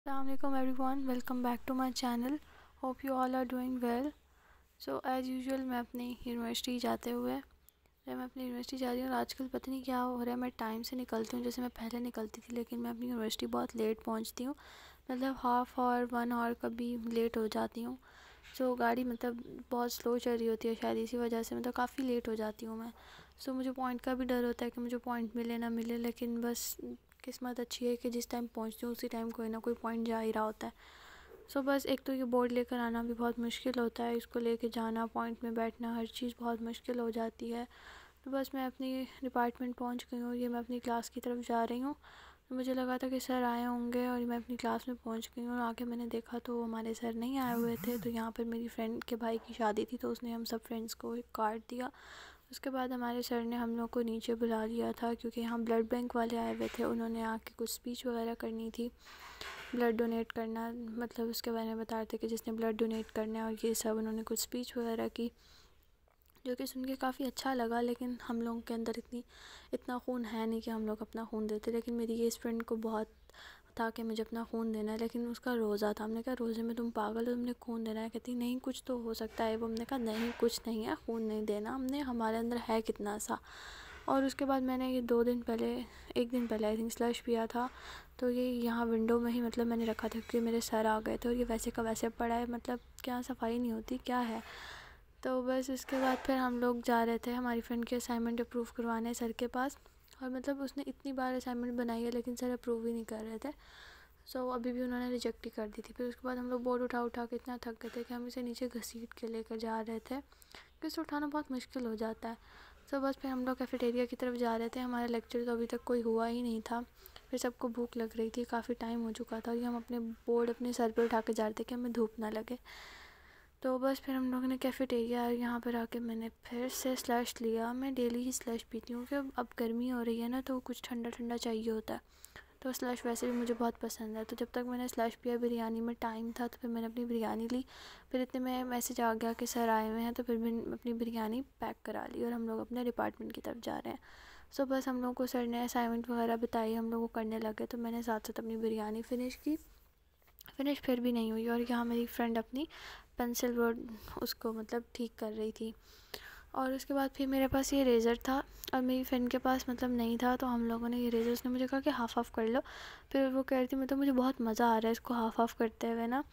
Assalamualaikum everyone, welcome back to my channel. Hope you all are doing well. So as usual मैं अपनी university जाते हुए मैं अपनी यूनिवर्सिटी जा रही हूँ और आजकल पता नहीं क्या हो रहा है, मैं टाइम से निकलती हूँ जैसे मैं पहले निकलती थी, लेकिन मैं अपनी यूनिवर्सिटी बहुत लेट पहुँचती हूँ, मतलब हाफ़ आवर 1 आवर कभी लेट हो जाती हूँ। सो गाड़ी मतलब बहुत स्लो चल रही होती है, शायद इसी वजह से मतलब काफ़ी लेट हो जाती हूँ मैं। सो मुझे पॉइंट का भी डर होता है कि मुझे पॉइंट मिले ना मिले, लेकिन बस किस्मत अच्छी है कि जिस टाइम पहुँचती हूँ उसी टाइम कोई ना कोई पॉइंट जा ही रहा होता है। सो बस एक तो ये बोर्ड लेकर आना भी बहुत मुश्किल होता है, इसको लेके जाना, पॉइंट में बैठना, हर चीज़ बहुत मुश्किल हो जाती है। तो बस मैं अपनी डिपार्टमेंट पहुंच गई हूँ, ये मैं अपनी क्लास की तरफ जा रही हूँ। तो मुझे लगा था कि सर आए होंगे और मैं अपनी क्लास में पहुंच गई हूँ और आके मैंने देखा तो हमारे सर नहीं आए हुए थे। तो यहाँ पर मेरी फ्रेंड के भाई की शादी थी, तो उसने हम सब फ्रेंड्स को एक कार्ड दिया। उसके बाद हमारे सर ने हम लोग को नीचे बुला लिया था क्योंकि यहाँ ब्लड बैंक वाले आए हुए थे, उन्होंने आके कुछ स्पीच वगैरह करनी थी, ब्लड डोनेट करना, मतलब उसके बारे में बता रहे थे कि जिसने ब्लड डोनेट करना है और ये सब, उन्होंने कुछ स्पीच वगैरह की जो कि सुन के काफ़ी अच्छा लगा। लेकिन हम लोगों के अंदर इतना खून है नहीं कि हम लोग अपना खून देते, लेकिन मेरी ये इस फ्रेंड को बहुत था कि मुझे अपना खून देना है, लेकिन उसका रोज़ा था। हमने कहा रोज़े में तुम पागल हो, तुमने खून देना है? कहती नहीं कुछ तो हो सकता है वो। हमने कहा नहीं कुछ नहीं है, खून नहीं देना हमने, हमारे अंदर है कितना सा। और उसके बाद मैंने ये 2 दिन पहले, एक दिन पहले आई थिंक स्लश पिया था, तो ये यहाँ विंडो में ही मतलब मैंने रखा था क्योंकि मेरे सर आ गए थे और ये वैसे का वैसे पड़ा है, मतलब क्या सफाई नहीं होती क्या है। तो बस उसके बाद फिर हम लोग जा रहे थे हमारी फ्रेंड की असाइनमेंट अप्रूव करवाने सर के पास, और मतलब उसने इतनी बार असाइनमेंट बनाई है लेकिन सर अप्रूव ही नहीं कर रहे थे। सो अभी भी उन्होंने रिजेक्ट ही कर दी थी। फिर उसके बाद हम लोग बोर्ड उठा उठा के इतना थक गए थे कि हम इसे नीचे घसीट के लेकर जा रहे थे क्योंकि इसे उठाना बहुत मुश्किल हो जाता है। सो बस फिर हम लोग कैफेटेरिया की तरफ जा रहे थे, हमारा लेक्चर तो अभी तक कोई हुआ ही नहीं था। फिर सबको भूख लग रही थी, काफ़ी टाइम हो चुका था और ये हम अपने बोर्ड अपने सर पर उठा के जा रहे थे कि हमें धूप ना लगे। तो बस फिर हम लोगों ने कैफेटेरिया यहाँ पर आके मैंने फिर से स्लश लिया। मैं डेली ही स्लश पीती हूँ क्योंकि अब गर्मी हो रही है ना, तो कुछ ठंडा ठंडा चाहिए होता है। तो स्लश वैसे भी मुझे बहुत पसंद है। तो जब तक मैंने स्लश पिया, बिरयानी में टाइम था तो फिर मैंने अपनी बिरयानी ली। फिर इतने में मैसेज आ गया कि सर आए हुए हैं, तो फिर मैंने अपनी बिरयानी पैक करा ली और हम लोग अपने डिपार्टमेंट की तरफ जा रहे हैं। सो बस हम लोग को सर ने असाइनमेंट वगैरह बताई, हम लोग को करने लगे, तो मैंने साथ साथ अपनी बिरयानी फ़िनिश की। फिनिश फिर भी नहीं हुई और यहाँ मेरी फ्रेंड अपनी पेंसिल बोर्ड उसको मतलब ठीक कर रही थी। और उसके बाद फिर मेरे पास ये इरेज़र था और मेरी फ्रेंड के पास मतलब नहीं था, तो हम लोगों ने ये इरेज़र, उसने मुझे कहा कि हाफ़ ऑफ़ कर लो। फिर वो कह रही थी मतलब मुझे बहुत मज़ा आ रहा है इसको हाफ़ ऑफ़ करते हुए ना।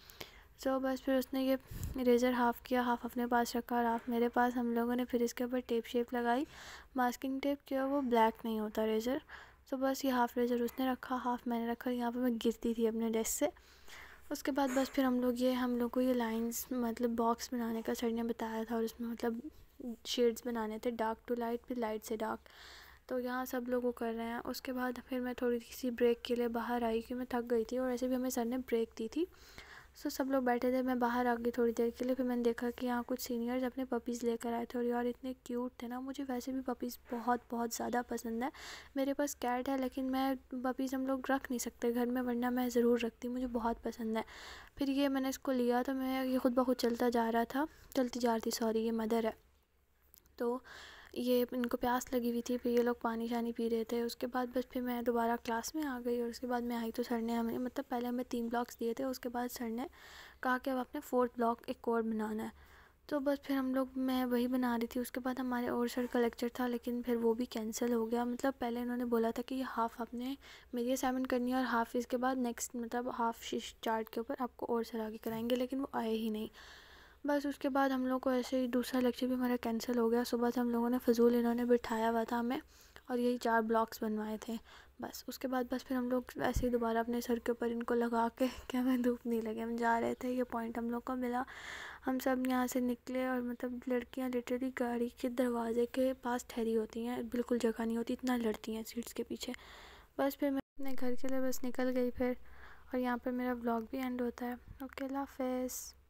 सो बस फिर उसने ये इरेज़र हाफ़ किया, हाफ़ अपने पास रखा और हाफ़ मेरे पास। हम लोगों ने फिर इसके ऊपर टेप शेप लगाई, मास्किंग टेप, जो वो ब्लैक नहीं होता इरेज़र। सो बस ये हाफ़ इरेज़र उसने रखा, हाफ़ मैंने रखा। यहाँ पर मैं गिरती थी अपने डेस्क से। उसके बाद बस फिर हम लोग को ये लाइंस मतलब बॉक्स बनाने का सर ने बताया था और उसमें मतलब शेड्स बनाने थे, डार्क टू लाइट फिर लाइट से डार्क। तो यहाँ सब लोग वो कर रहे हैं। उसके बाद फिर मैं थोड़ी सी ब्रेक के लिए बाहर आई क्योंकि मैं थक गई थी और ऐसे भी हमें सर ने ब्रेक दी थी। सो सब लोग बैठे थे, मैं बाहर आ गई थोड़ी देर के लिए। फिर मैंने देखा कि यहाँ कुछ सीनियर्स अपने पपीज़ लेकर आए थे और यार इतने क्यूट थे ना। मुझे वैसे भी पपीज़ बहुत बहुत ज़्यादा पसंद है। मेरे पास कैट है लेकिन मैं पपीज़ हम लोग रख नहीं सकते घर में, वरना मैं ज़रूर रखती, मुझे बहुत पसंद है। फिर ये मैंने इसको लिया तो मैं ये खुद ब खुद चलता जा रहा था, चलती जा रही थी, सॉरी ये मदर है। तो ये इनको प्यास लगी हुई थी, फिर ये लोग पानी शानी पी रहे थे। उसके बाद बस फिर मैं दोबारा क्लास में आ गई और उसके बाद मैं आई तो सर ने हमें मतलब पहले हमें 3 ब्लॉक्स दिए थे, उसके बाद सर ने कहा कि अब आपने 4th ब्लॉक एक और बनाना है। तो बस फिर हम लोग, मैं वही बना रही थी। उसके बाद हमारे और सर का लेक्चर था लेकिन फिर वो भी कैंसिल हो गया। मतलब पहले उन्होंने बोला था कि ये हाफ़ आपने मेरी असाइनमेंट करनी है और हाफ़ इसके बाद नेक्स्ट मतलब हाफ़ शीट चार्ट के ऊपर आपको और सर आगे कराएंगे, लेकिन वो आए ही नहीं। बस उसके बाद हम लोग को ऐसे ही दूसरा लेक्चर भी हमारा कैंसिल हो गया। सुबह से हम लोगों ने फ़िजूल इन्होंने बिठाया हुआ था हमें और यही 4 ब्लॉक्स बनवाए थे। बस उसके बाद बस फिर हम लोग ऐसे ही दोबारा अपने सर के ऊपर इनको लगा के कि हमें धूप नहीं लगे, हम जा रहे थे। ये पॉइंट हम लोग को मिला, हम सब यहाँ से निकले और मतलब लड़कियाँ लिटरली गाड़ी के दरवाजे के पास ठहरी होती हैं, बिल्कुल जगह नहीं होती, इतना लड़ती हैं सीट्स के पीछे। बस फिर मैं अपने घर के लिए बस निकल गई फिर, और यहाँ पर मेरा व्लॉग भी एंड होता है। ओके, अल्लाह हाफ़िज़।